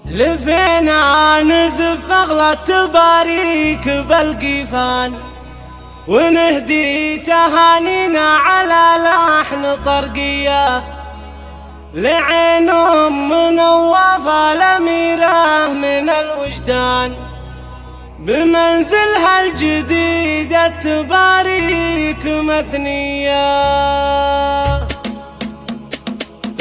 لفينا نزف أغلى التباريك بالقيفان، ونهدي تهانينا على لحن طرقية لعين أم نوافة الأميرة من الوجدان. بمنزلها الجديد التباريك مثنية،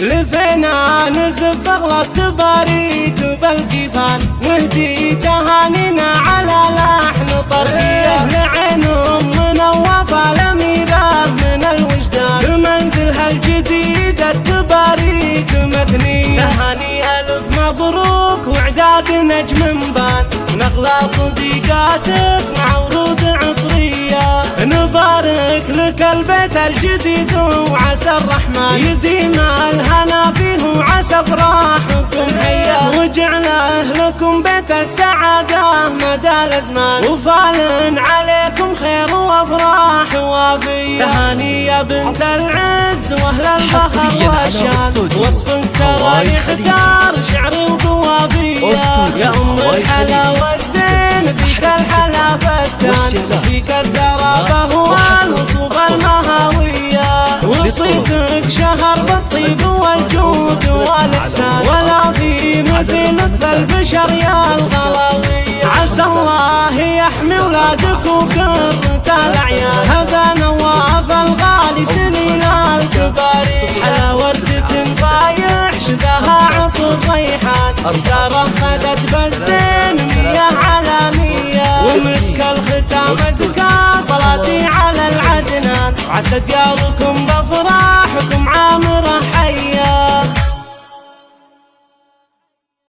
لفينا نزف أغلى التباريك بالقيفان، نهدي تهانينا على لحن طرقية لعين أم نوافة الأميرة من الوجدان. بمنزلها الجديد التباريك مثنية، تهاني ألف مبروك وعداد نجم بان، نغلى صديقاتك مع ورود عطرية. نبارك لك البيت الجديد وعسى الرحمن يديم الهنا فيه وعسى افراحكم هيا، وجعله لكم بيت السعادة مدى الازمان، وفال عليكم خير وافراح وافية. تهاني يا بنت العز واهل البهر والشان، وصفك ترى يختار شعري وقوافية. يا ام الحلا والزين فيك الحلا فتان، فيك الدرابة والوصوف المهاوية، وصيتك شهر بالطيب والجود والإحسان، ولا في مثلك فالبشر يا الغلاوية. عسى الله يحمي ولادك وقرة الأعيان، هذا نواف الغالي سنين الكباري، على وردة فايح شذاها عطر ريحان، سارة خدت بالزين مياه على مياه، ومسك الختام زكا صلاتي على العدنان، عسى دياركم بفرح